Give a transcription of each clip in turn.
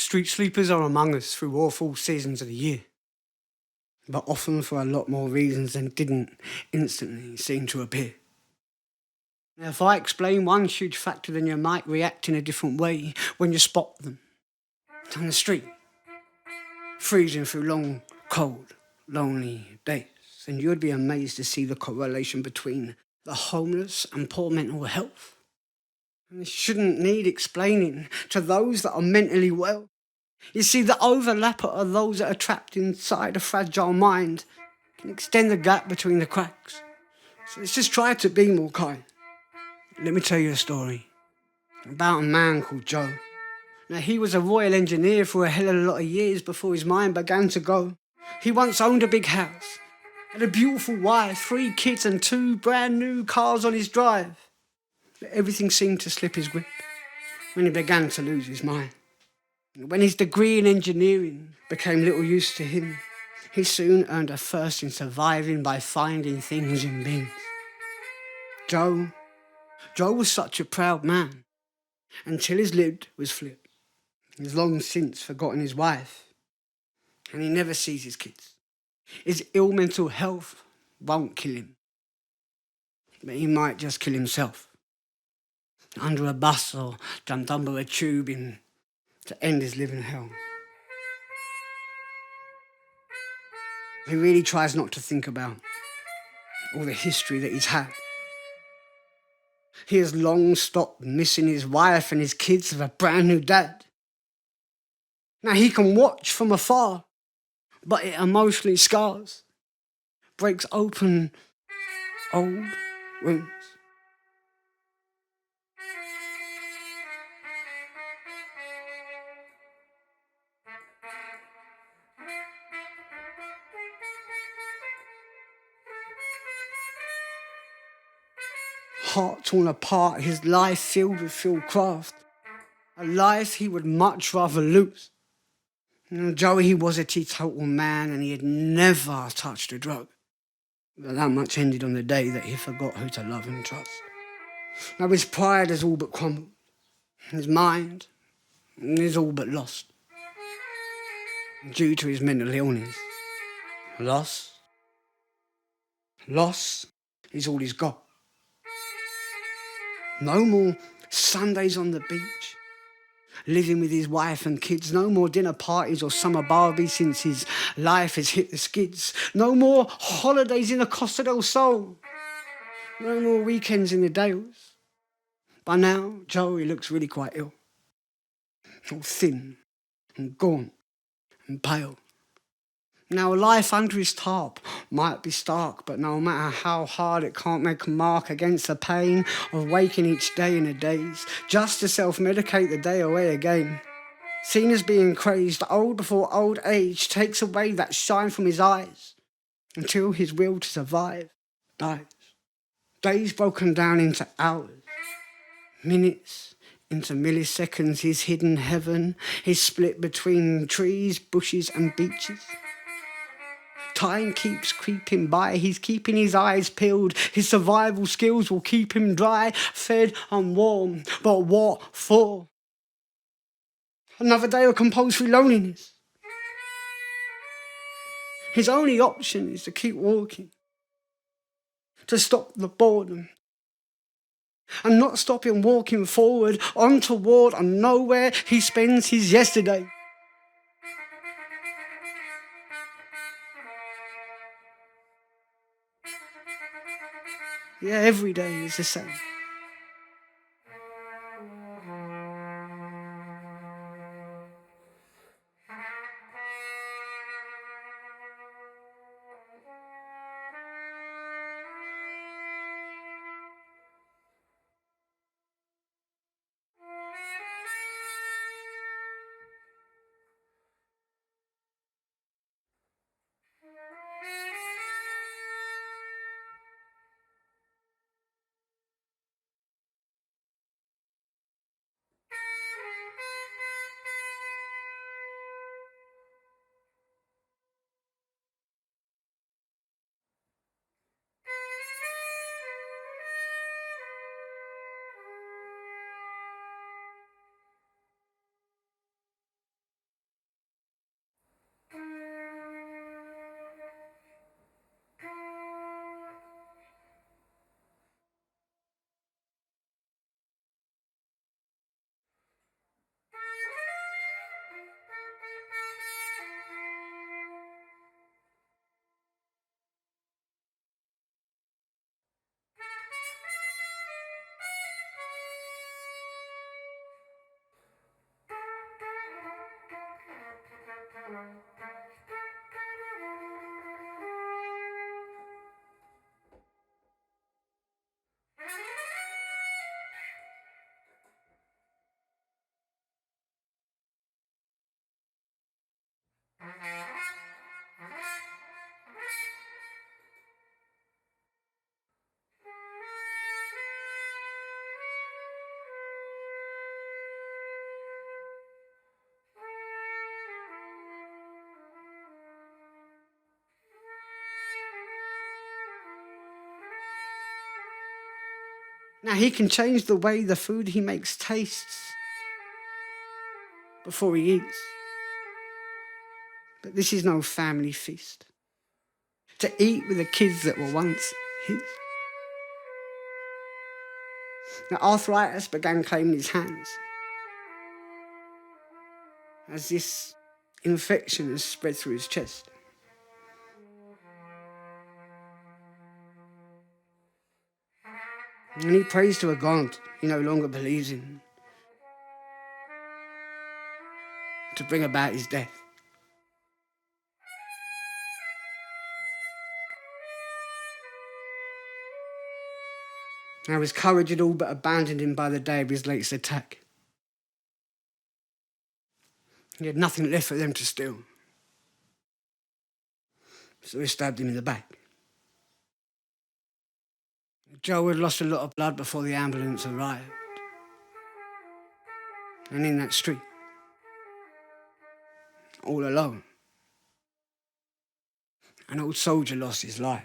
Street sleepers are among us through awful seasons of the year, but often for a lot more reasons than didn't instantly seem to appear. Now, if I explain one huge factor, then you might react in a different way when you spot them on the street, freezing through long, cold, lonely days. And you'd be amazed to see the correlation between the homeless and poor mental health. And it shouldn't need explaining to those that are mentally well. You see, the overlapper are those that are trapped inside a fragile mind, can extend the gap between the cracks. So let's just try to be more kind. Let me tell you a story about a man called Joe. Now, he was a royal engineer for a hell of a lot of years before his mind began to go. He once owned a big house, had a beautiful wife, 3 kids and 2 brand new cars on his drive. But everything seemed to slip his grip when he began to lose his mind. When his degree in engineering became little use to him, he soon earned a thirst in surviving by finding things in bins. Joe was such a proud man until his lid was flipped. He's long since forgotten his wife, and he never sees his kids. His ill mental health won't kill him, but he might just kill himself. Under a bus or jumped under a tube to end his living hell. He really tries not to think about all the history that he's had. He has long stopped missing his wife and his kids with a brand new dad. Now he can watch from afar, but it emotionally scars, breaks open old wounds. Heart torn apart, his life filled with field craft, a life he would much rather lose. Joey, he was a teetotal man and he had never touched a drug. But that much ended on the day that he forgot who to love and trust. Now his pride has all but crumbled. His mind is all but lost. Due to his mental illness. Loss is all he's got. No more Sundays on the beach, living with his wife and kids. No more dinner parties or summer Barbies since his life has hit the skids. No more holidays in the Costa del Sol. No more weekends in the Dales. By now, Joey looks really quite ill. All thin and gaunt and pale. Now, life under his tarp might be stark, but no matter how hard, it can't make a mark against the pain of waking each day in a daze, just to self-medicate the day away again. Seen as being crazed, old before old age takes away that shine from his eyes, until his will to survive dies. Days broken down into hours, minutes into milliseconds, his hidden heaven is split between trees, bushes and beaches. Time keeps creeping by, he's keeping his eyes peeled, his survival skills will keep him dry, fed and warm, but what for? Another day of compulsory loneliness. His only option is to keep walking, to stop the boredom, and not stop him walking forward, on toward and nowhere he spends his yesterday. Yeah, every day is the same. Now he can change the way the food he makes tastes before he eats. But this is no family feast. To eat with the kids that were once his. Now arthritis began claiming his hands as this infection has spread through his chest. And he prays to a God he no longer believes in to bring about his death. Now his courage had all but abandoned him by the day of his latest attack. He had nothing left for them to steal. So he stabbed him in the back. Joe had lost a lot of blood before the ambulance arrived. And in that street, all alone, an old soldier lost his life.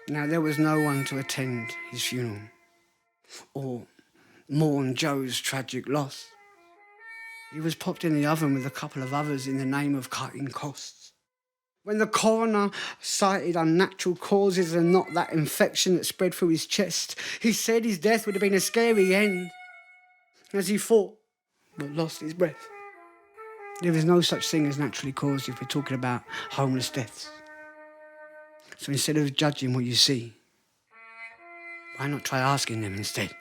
Now there was no one to attend his funeral or mourn Joe's tragic loss. He was popped in the oven with a couple of others in the name of cutting costs. When the coroner cited unnatural causes and not that infection that spread through his chest, he said his death would have been a scary end as he fought but lost his breath. There is no such thing as naturally caused if we're talking about homeless deaths. So instead of judging what you see, why not try asking them instead?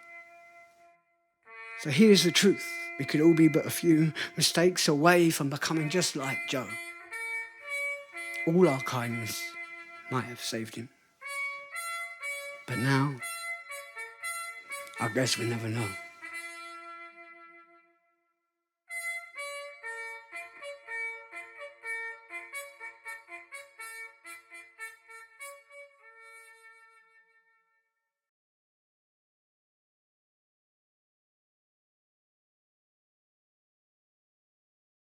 So here's the truth. We could all be but a few mistakes away from becoming just like Joe. All our kindness might have saved him. But now, I guess we never know.